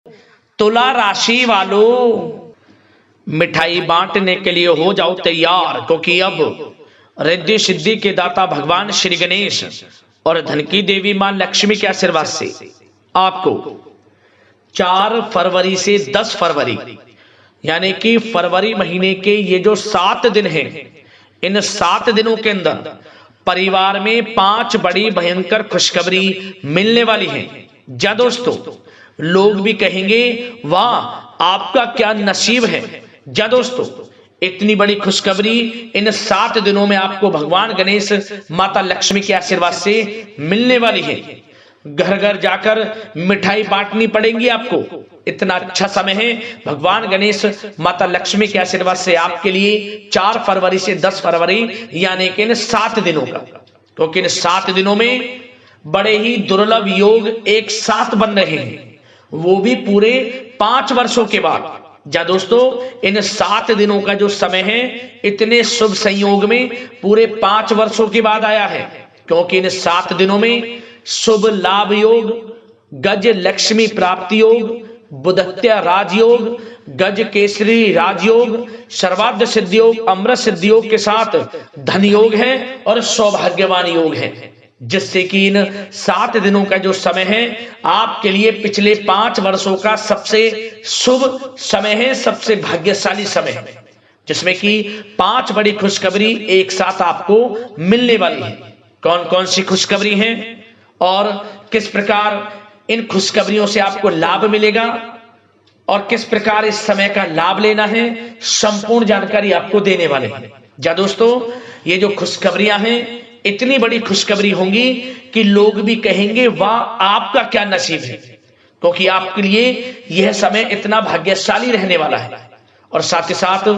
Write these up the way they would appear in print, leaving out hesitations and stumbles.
तुला राशि वालों, मिठाई बांटने के लिए हो जाओ तैयार, क्योंकि अब रिद्धि सिद्धि के दाता भगवान श्री गणेश और धन की देवी मां लक्ष्मी के आशीर्वाद से आपको 4 फरवरी से 10 फरवरी यानी कि फरवरी महीने के ये जो 7 दिन हैं, इन 7 दिनों के अंदर परिवार में 5 बड़ी भयंकर खुशखबरी मिलने वाली है। जा दोस्तों, लोग भी कहेंगे वाह आपका क्या नसीब है। जा दोस्तों, इतनी बड़ी खुशखबरी इन 7 दिनों में आपको भगवान गणेश माता लक्ष्मी के आशीर्वाद से मिलने वाली है। घर घर जाकर मिठाई बांटनी पड़ेगी आपको। इतना अच्छा समय है भगवान गणेश माता लक्ष्मी के आशीर्वाद से आपके लिए 4 फरवरी से 10 फरवरी यानी कि इन 7 दिनों का, क्योंकि इन 7 दिनों में बड़े ही दुर्लभ योग एक साथ बन रहे हैं, वो भी पूरे 5 वर्षों के बाद। जा दोस्तों, इन 7 दिनों का जो समय है इतने शुभ संयोग में पूरे 5 वर्षों के बाद आया है, क्योंकि इन 7 दिनों में शुभ लाभ योग, गज लक्ष्मी प्राप्ति योग, बुधत्या राजयोग, गज केसरी राजयोग, सर्वार्थ सिद्धि योग, अमृत सिद्धि योग के साथ धन योग है और सौभाग्यवान योग है, जिससे कि इन 7 दिनों का जो समय है आपके लिए पिछले 5 वर्षों का सबसे शुभ समय है, सबसे भाग्यशाली समय है, जिसमें कि 5 बड़ी खुशखबरी एक साथ आपको मिलने वाली है। कौन कौन सी खुशखबरी हैं और किस प्रकार इन खुशखबरियों से आपको लाभ मिलेगा और किस प्रकार इस समय का लाभ लेना है, संपूर्ण जानकारी आपको देने वाले हैं। जा दोस्तों, ये जो खुशखबरियां हैं इतनी बड़ी खुशखबरी होंगी कि लोग भी कहेंगे वाह आपका क्या नसीब है, क्योंकि आपके लिए यह समय इतना भाग्यशाली रहने वाला है। और साथ ही साथ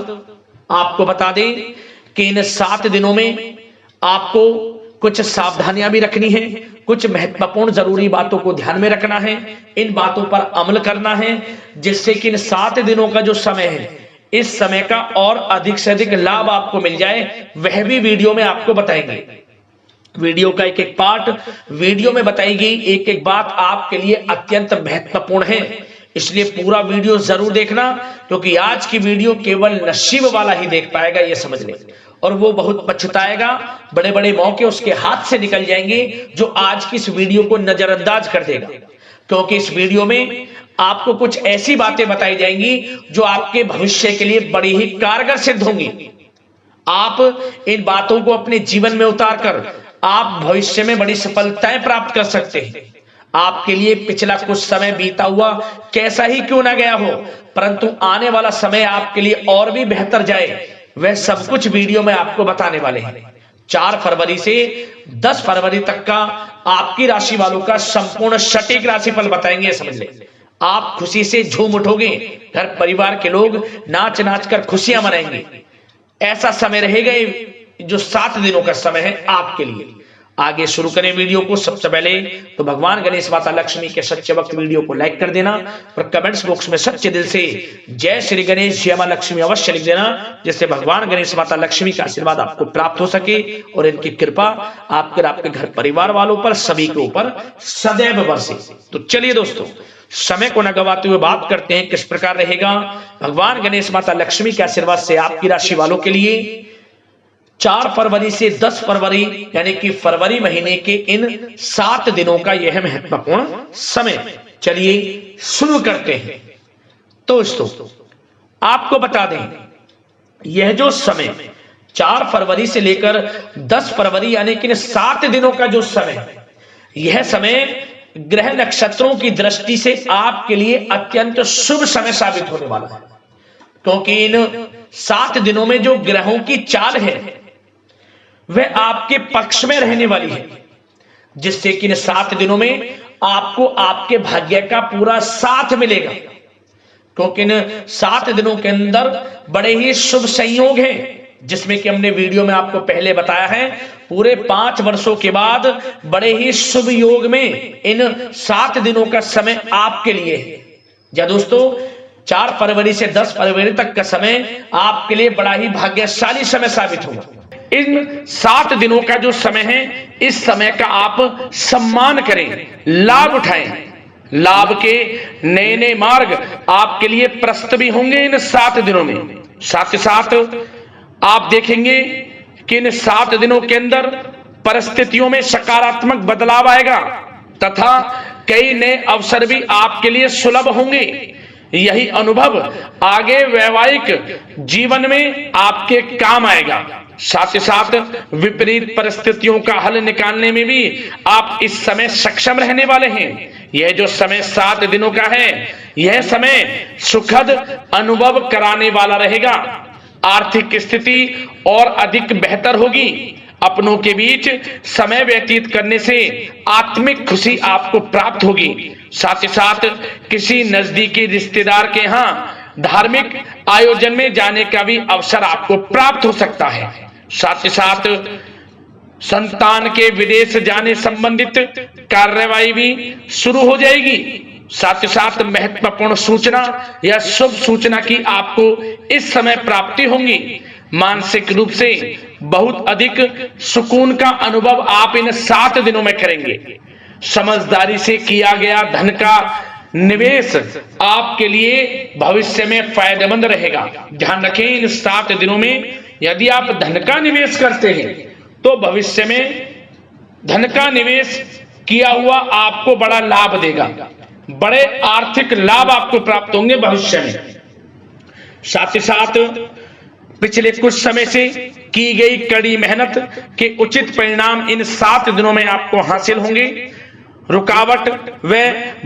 आपको बता दें कि इन 7 दिनों में आपको कुछ सावधानियां भी रखनी है, कुछ महत्वपूर्ण जरूरी बातों को ध्यान में रखना है, इन बातों पर अमल करना है, जिससे कि इन 7 दिनों का जो समय है इस समय का और अधिक से अधिक लाभ आपको मिल जाए, वह भी वीडियो में आपको बताएंगे। वीडियो का एक एक पार्ट वीडियो में बताई गई एक एक बात आपके लिए अत्यंत महत्वपूर्ण है, इसलिए पूरा वीडियो जरूर देखना, क्योंकि आज की वीडियो केवल नसीब वाला ही देख पाएगा, ये समझ लें, और वो बहुत पछताएगा। बड़े बड़े मौके उसके हाथ से निकल जाएंगे जो आज की इस वीडियो को नजरअंदाज कर देगा, क्योंकि इस वीडियो में आपको कुछ ऐसी बातें बताई जाएंगी जो आपके भविष्य के लिए बड़ी ही कारगर सिद्ध होंगी। आप इन बातों को अपने जीवन में उतारकर आप भविष्य में बड़ी सफलताएं प्राप्त कर सकते हैं। आपके लिए पिछला कुछ समय बीता हुआ कैसा ही क्यों ना गया हो, परंतु आने वाला समय आपके लिए और भी बेहतर जाए, वह सब कुछ वीडियो में आपको बताने वाले हैं। 4 फरवरी से 10 फरवरी तक का आपकी राशि वालों का संपूर्ण सटीक राशिफल बताएंगे, समझ लें। आप खुशी से झूम उठोगे, घर परिवार के लोग नाच नाच कर खुशियां मनाएंगे। ऐसा समय रहेगा जो 7 दिनों का समय है आपके लिए। आगे शुरू करें वीडियो को। सबसे पहले तो भगवान गणेश माता लक्ष्मी के सच्चे भक्त वीडियो को लाइक कर देना और कमेंट्स बॉक्स में सच्चे दिल से जय श्री गणेश जय मां लक्ष्मी अवश्य लिख देना, जिससे भगवान गणेश माता लक्ष्मी का आशीर्वाद आपको प्राप्त हो सके और इनकी कृपा आपके घर परिवार वालों पर सभी के ऊपर सदैव बरसे। तो चलिए दोस्तों, समय को न गवाते हुए बात करते हैं किस प्रकार रहेगा भगवान गणेश माता लक्ष्मी के आशीर्वाद से आपकी राशि वालों के लिए 4 फरवरी से 10 फरवरी यानी कि फरवरी महीने के इन 7 दिनों का यह महत्वपूर्ण समय। चलिए शुरू करते हैं। तो दोस्तों, आपको बता दें यह जो समय 4 फरवरी से लेकर 10 फरवरी यानी कि 7 दिनों का जो समय, यह समय ग्रह नक्षत्रों की दृष्टि से आपके लिए अत्यंत शुभ समय साबित होने वाला है, क्योंकि इन 7 दिनों में जो ग्रहों की चाल है वह आपके पक्ष में रहने वाली है, जिससे कि इन 7 दिनों में आपको आपके भाग्य का पूरा साथ मिलेगा, क्योंकि इन 7 दिनों के अंदर बड़े ही शुभ संयोग हैं, जिसमें कि हमने वीडियो में आपको पहले बताया है पूरे 5 वर्षों के बाद बड़े ही शुभ योग में इन 7 दिनों का समय आपके लिए है। या दोस्तों, 4 फरवरी से 10 फरवरी तक का समय आपके लिए बड़ा ही भाग्यशाली समय साबित होगा। इन 7 दिनों का जो समय है, इस समय का आप सम्मान करें, लाभ उठाएं, लाभ के नए नए मार्ग आपके लिए प्रशस्त भी होंगे इन 7 दिनों में। साथ ही साथ आप देखेंगे कि इन 7 दिनों के अंदर परिस्थितियों में सकारात्मक बदलाव आएगा तथा कई नए अवसर भी आपके लिए सुलभ होंगे। यही अनुभव आगे वैवाहिक जीवन में आपके काम आएगा। साथ ही साथ विपरीत परिस्थितियों का हल निकालने में भी आप इस समय सक्षम रहने वाले हैं। यह जो समय 7 दिनों का है, यह समय सुखद अनुभव कराने वाला रहेगा। आर्थिक स्थिति और अधिक बेहतर होगी। अपनों के बीच समय व्यतीत करने से आत्मिक खुशी आपको प्राप्त होगी। साथ ही साथ किसी नजदीकी रिश्तेदार के यहाँ धार्मिक आयोजन में जाने का भी अवसर आपको प्राप्त हो सकता है। साथ ही साथ संतान के विदेश जाने संबंधित कार्यवाही भी शुरू हो जाएगी। साथ ही साथ महत्वपूर्ण सूचना या शुभ सूचना की आपको इस समय प्राप्ति होगी। मानसिक रूप से बहुत अधिक सुकून का अनुभव आप इन 7 दिनों में करेंगे। समझदारी से किया गया धन का निवेश आपके लिए भविष्य में फायदेमंद रहेगा। ध्यान रखें, इन 7 दिनों में यदि आप धन का निवेश करते हैं तो भविष्य में धन का निवेश किया हुआ आपको बड़ा लाभ देगा। बड़े आर्थिक लाभ आपको प्राप्त होंगे भविष्य में। साथ ही साथ पिछले कुछ समय से की गई कड़ी मेहनत के उचित परिणाम इन 7 दिनों में आपको हासिल होंगे। रुकावट व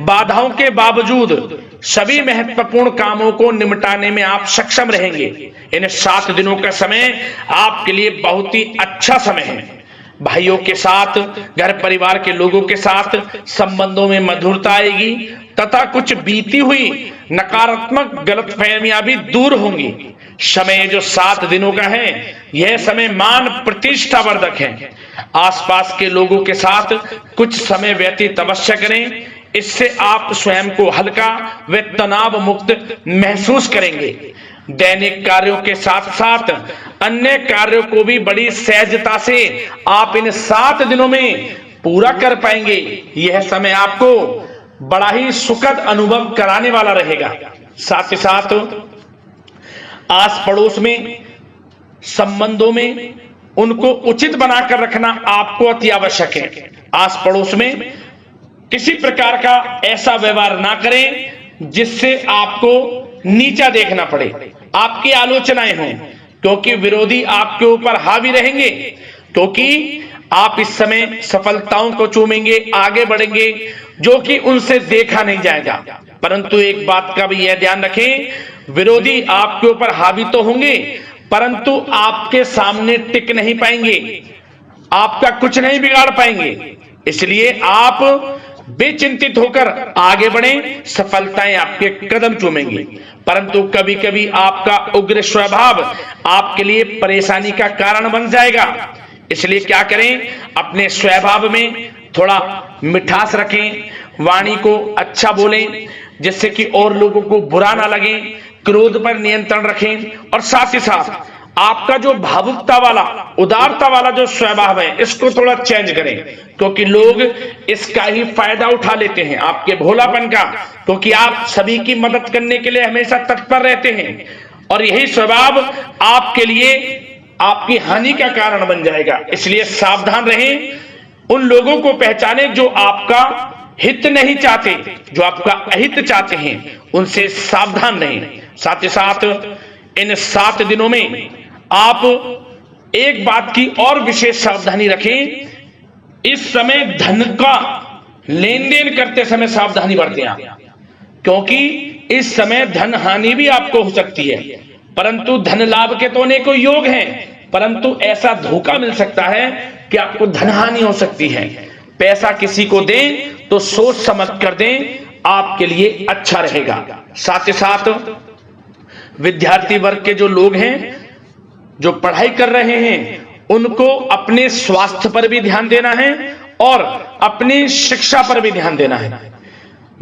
बाधाओं के बावजूद सभी महत्वपूर्ण कामों को निपटाने में आप सक्षम रहेंगे। इन 7 दिनों का समय आपके लिए बहुत ही अच्छा समय है। भाइयों के साथ, घर परिवार के लोगों के साथ संबंधों में मधुरता आएगी तथा कुछ बीती हुई नकारात्मक गलतफहमियां भी दूर होंगी। समय जो 7 दिनों का है, यह समय मान प्रतिष्ठा वर्धक है। आसपास के लोगों के साथ कुछ समय व्यतीत अवश्य करें। इससे आप स्वयं को हल्का व तनाव मुक्त महसूस करेंगे। दैनिक कार्यों के साथ साथ अन्य कार्यों को भी बड़ी सहजता से आप इन 7 दिनों में पूरा कर पाएंगे। यह समय आपको बड़ा ही सुखद अनुभव कराने वाला रहेगा। साथ ही साथ आस पड़ोस में संबंधों में उनको उचित बनाकर रखना आपको अति आवश्यक है। आस पड़ोस में किसी प्रकार का ऐसा व्यवहार ना करें जिससे आपको नीचा देखना पड़े, आपकी आलोचनाएं हों, क्योंकि विरोधी आपके ऊपर हावी रहेंगे। क्योंकि आप इस समय सफलताओं को चूमेंगे, आगे बढ़ेंगे, जो कि उनसे देखा नहीं जाएगा। परंतु एक बात का भी यह ध्यान रखें, विरोधी आपके ऊपर हावी तो होंगे परंतु आपके सामने टिक नहीं पाएंगे, आपका कुछ नहीं बिगाड़ पाएंगे। इसलिए आप बेचिंतित होकर आगे बढ़ें, सफलताएं आपके कदम चूमेंगी। परंतु कभी कभी आपका उग्र स्वभाव आपके लिए परेशानी का कारण बन जाएगा। इसलिए क्या करें, अपने स्वभाव में थोड़ा मिठास रखें, वाणी को अच्छा बोलें जिससे कि और लोगों को बुरा ना लगे, क्रोध पर नियंत्रण रखें। और साथ ही साथ आपका जो भावुकता वाला, उदारता वाला जो स्वभाव है, इसको थोड़ा चेंज करें, क्योंकि लोग इसका ही फायदा उठा लेते हैं, आपके भोलापन का, क्योंकि आप सभी की मदद करने के लिए हमेशा तत्पर रहते हैं। और यही स्वभाव आपके लिए आपकी हानि का कारण बन जाएगा। इसलिए सावधान रहें, उन लोगों को पहचाने जो आपका हित नहीं चाहते, जो आपका अहित चाहते हैं, उनसे सावधान रहें। साथ ही साथ इन 7 दिनों में आप एक बात की और विशेष सावधानी रखें, इस समय धन का लेन देन करते समय सावधानी बरतें आप, क्योंकि इस समय धन हानि भी आपको हो सकती है। परंतु धन लाभ के तो अनेकों योग हैं, परंतु ऐसा धोखा मिल सकता है कि आपको धन हानि हो सकती है। पैसा किसी को दें तो सोच समझ कर दें, आपके लिए अच्छा रहेगा। साथ ही साथ विद्यार्थी वर्ग के जो लोग हैं, जो पढ़ाई कर रहे हैं, उनको अपने स्वास्थ्य पर भी ध्यान देना है और अपनी शिक्षा पर भी ध्यान देना है।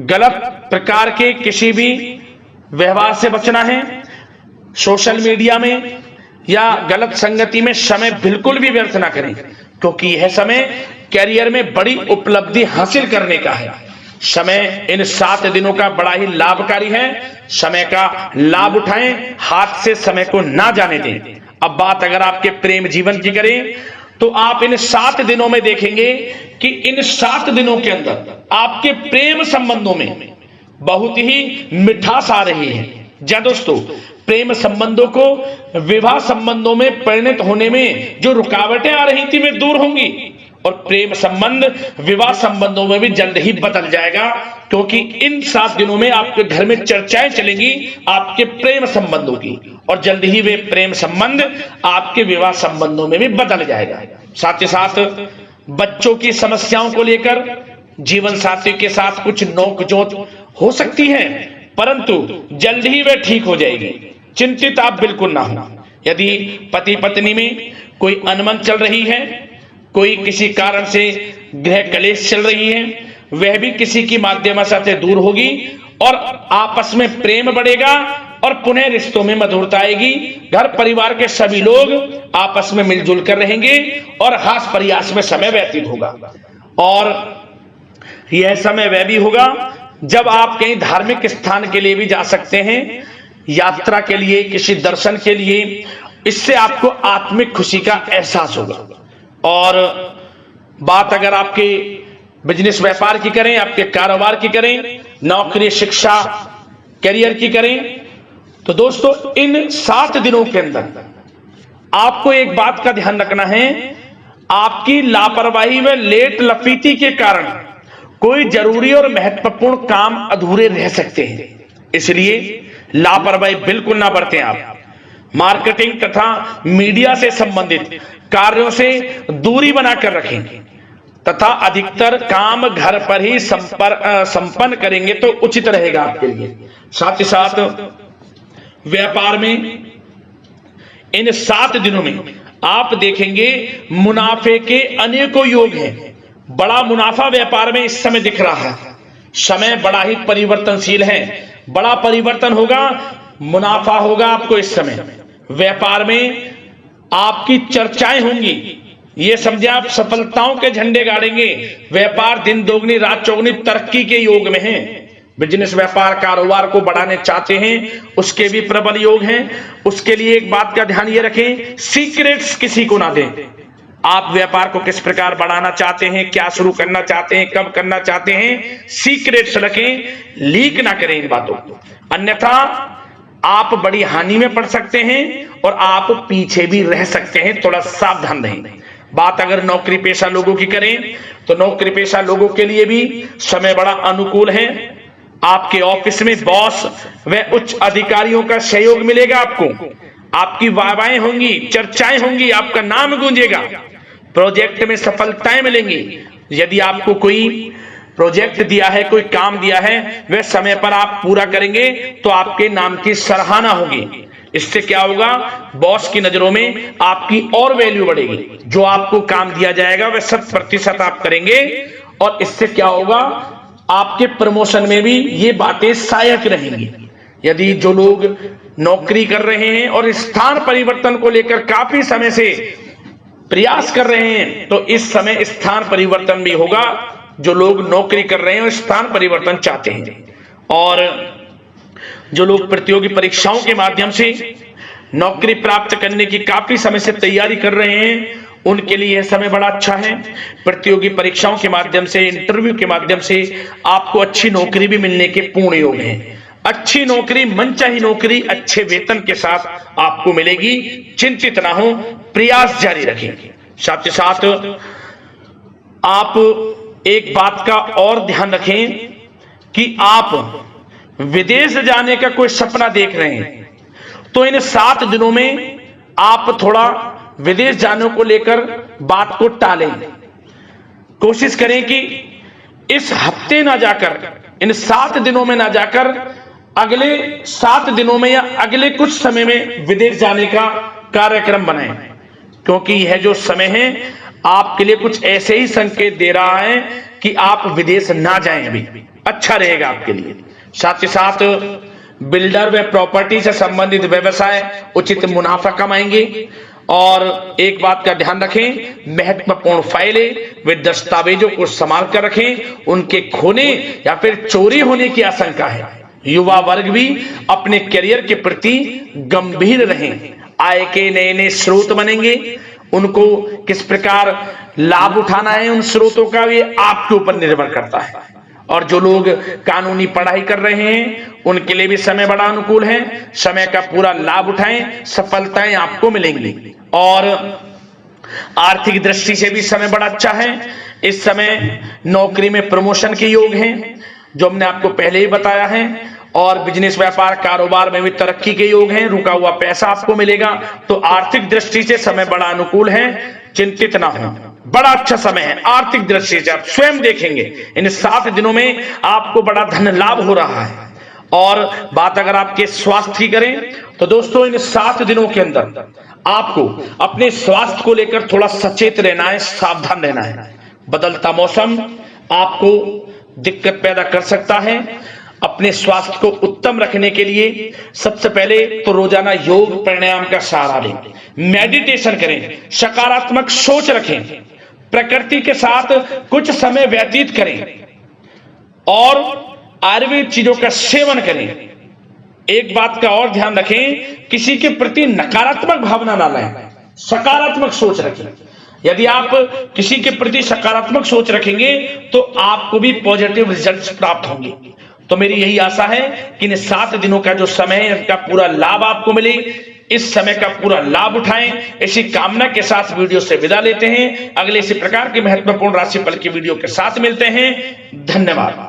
गलत प्रकार के किसी भी व्यवहार से बचना है। सोशल मीडिया में या गलत संगति में समय बिल्कुल भी व्यर्थ ना करें, क्योंकि यह समय कैरियर में बड़ी उपलब्धि हासिल करने का है। समय इन 7 दिनों का बड़ा ही लाभकारी है। समय का लाभ उठाएं, हाथ से समय को ना जाने दें। अब बात अगर आपके प्रेम जीवन की करें तो आप इन 7 दिनों में देखेंगे कि इन 7 दिनों के अंदर आपके प्रेम संबंधों में बहुत ही मिठास आ रही है। जी दोस्तों, प्रेम संबंधों को विवाह संबंधों में परिणत होने में जो रुकावटें आ रही थी वे दूर होंगी और प्रेम संबंध विवाह संबंधों में भी जल्द ही बदल जाएगा, क्योंकि इन 7 दिनों में आपके घर में चर्चाएं चलेंगी आपके प्रेम संबंधों की और जल्द ही वे प्रेम संबंध आपके विवाह संबंधों में भी बदल जाएगा। साथ ही साथ बच्चों की समस्याओं को लेकर जीवन साथी के साथ कुछ नोकझोंक हो सकती है, परंतु जल्द ही वे ठीक हो जाएगी। चिंतित आप बिल्कुल ना हो। यदि पति पत्नी में कोई अनबन चल रही है, कोई किसी कारण से गृह कलेश चल रही है, वह भी किसी की माध्यम से दूर होगी और आपस में प्रेम बढ़ेगा और पुनः रिश्तों में मधुरता आएगी। घर परिवार के सभी लोग आपस में मिलजुल कर रहेंगे और हास प्रयास में समय व्यतीत होगा। और यह समय वह भी होगा जब आप कहीं धार्मिक स्थान के लिए भी जा सकते हैं, यात्रा के लिए, किसी दर्शन के लिए। इससे आपको आत्मिक खुशी का एहसास होगा। और बात अगर आपके बिजनेस व्यापार की करें, आपके कारोबार की करें, नौकरी, शिक्षा, करियर की करें, तो दोस्तों इन 7 दिनों के अंदर आपको एक बात का ध्यान रखना है। आपकी लापरवाही व लेट लफीती के कारण कोई जरूरी और महत्वपूर्ण काम अधूरे रह सकते हैं, इसलिए लापरवाही बिल्कुल ना बरतें। आप मार्केटिंग तथा मीडिया से संबंधित कार्यों से दूरी बनाकर रखें तथा अधिकतर काम घर पर ही संपन्न करेंगे तो उचित रहेगा आपके लिए। साथ ही साथ व्यापार में इन 7 दिनों में आप देखेंगे मुनाफे के अनेकों योग हैं। बड़ा मुनाफा व्यापार में इस समय दिख रहा है। समय बड़ा ही परिवर्तनशील है, बड़ा परिवर्तन होगा, मुनाफा होगा आपको इस समय। व्यापार में आपकी चर्चाएं होंगी, ये समझे आप सफलताओं के झंडे गाड़ेंगे। व्यापार दिन दोगुनी रात चौगुनी तरक्की के योग में है। बिजनेस व्यापार कारोबार को बढ़ाने चाहते हैं, उसके भी प्रबल योग हैं। उसके लिए एक बात का ध्यान ये रखें, सीक्रेट्स किसी को ना दें। आप व्यापार को किस प्रकार बढ़ाना चाहते हैं, क्या शुरू करना चाहते हैं, कब करना चाहते हैं, सीक्रेट्स रखें, लीक ना करें इन बातों को, अन्यथा आप बड़ी हानि में पड़ सकते हैं और आप पीछे भी रह सकते हैं। थोड़ा सावधान रहें। बात अगर नौकरी पेशा लोगों की करें तो नौकरी पेशा लोगों के लिए भी समय बड़ा अनुकूल है। आपके ऑफिस में बॉस व उच्च अधिकारियों का सहयोग मिलेगा आपको, आपकी वाहवाहें होंगी, चर्चाएं होंगी, आपका नाम गूंजेगा, प्रोजेक्ट में सफलताएं मिलेंगी। यदि आपको कोई प्रोजेक्ट दिया है, कोई काम दिया है, वह समय पर आप पूरा करेंगे तो आपके नाम की सराहना होगी। इससे क्या होगा, बॉस की नजरों में आपकी और वैल्यू बढ़ेगी। जो आपको काम दिया जाएगा वह 100% आप करेंगे और इससे क्या होगा, आपके प्रमोशन में भी ये बातें सहायक रहेंगी। यदि जो लोग नौकरी कर रहे हैं और स्थान परिवर्तन को लेकर काफी समय से प्रयास कर रहे हैं तो इस समय स्थान परिवर्तन भी होगा। जो लोग नौकरी कर रहे हैं और स्थान परिवर्तन चाहते हैं और जो लोग प्रतियोगी परीक्षाओं के माध्यम से नौकरी प्राप्त करने की काफी समय से तैयारी कर रहे हैं, उनके लिए यह समय बड़ा अच्छा है। प्रतियोगी परीक्षाओं के माध्यम से, इंटरव्यू के माध्यम से आपको अच्छी नौकरी भी मिलने के पूर्ण योग हैं। अच्छी नौकरी, मनचाही नौकरी अच्छे वेतन के साथ आपको मिलेगी। चिंतित ना हो, प्रयास जारी रखें। साथ ही साथ आप एक बात का और ध्यान रखें कि आप विदेश जाने का कोई सपना देख रहे हैं तो इन 7 दिनों में आप थोड़ा विदेश जाने को लेकर बात को टालें। कोशिश करें कि इस हफ्ते ना जाकर, इन 7 दिनों में ना जाकर अगले 7 दिनों में या अगले कुछ समय में विदेश जाने का कार्यक्रम बनाएं, क्योंकि यह जो समय है आपके लिए कुछ ऐसे ही संकेत दे रहा है कि आप विदेश ना जाएं, अभी अच्छा रहेगा आपके लिए। साथ ही साथ बिल्डर व प्रॉपर्टी से संबंधित व्यवसाय उचित मुनाफा कमाएंगे और एक बात का ध्यान रखें, महत्वपूर्ण फाइलें वे दस्तावेजों को संभाल कर रखें, उनके खोने या फिर चोरी होने की आशंका है। युवा वर्ग भी अपने करियर के प्रति गंभीर रहें। आय के नए नए स्रोत बनेंगे, उनको किस प्रकार लाभ उठाना है उन स्रोतों का, ये आपके ऊपर निर्भर करता है। और जो लोग कानूनी पढ़ाई कर रहे हैं उनके लिए भी समय बड़ा अनुकूल है। समय का पूरा लाभ उठाएं, सफलताएं आपको मिलेंगी। और आर्थिक दृष्टि से भी समय बड़ा अच्छा है। इस समय नौकरी में प्रमोशन के योग हैं, जो हमने आपको पहले ही बताया है। और बिजनेस, व्यापार, कारोबार में भी तरक्की के योग हैं। रुका हुआ पैसा आपको मिलेगा। तो आर्थिक दृष्टि से समय बड़ा अनुकूल है, चिंतित ना हो, बड़ा अच्छा समय है आर्थिक दृष्टि से। आप स्वयं देखेंगे इन 7 दिनों में आपको बड़ा धन लाभ हो रहा है। और बात अगर आपके स्वास्थ्य की करें तो दोस्तों, इन 7 दिनों के अंदर आपको अपने स्वास्थ्य को लेकर थोड़ा सचेत रहना है, सावधान रहना है। बदलता मौसम आपको दिक्कत पैदा कर सकता है। अपने स्वास्थ्य को उत्तम रखने के लिए सबसे पहले तो रोजाना योग प्राणायाम का सहारा लें, मेडिटेशन करें, सकारात्मक सोच रखें, प्रकृति के साथ कुछ समय व्यतीत करें और आयुर्वेद चीजों का सेवन करें। एक बात का और ध्यान रखें, किसी के प्रति नकारात्मक भावना ना लाएं, सकारात्मक सोच रखें। यदि आप किसी के प्रति सकारात्मक सोच रखेंगे तो आपको भी पॉजिटिव रिजल्ट्स प्राप्त होंगे। तो मेरी यही आशा है कि इन 7 दिनों का जो समय है इसका पूरा लाभ आपको मिले। इस समय का पूरा लाभ उठाएं, इसी कामना के साथ वीडियो से विदा लेते हैं। अगले इसी प्रकार के महत्वपूर्ण राशिफल की वीडियो के साथ मिलते हैं। धन्यवाद।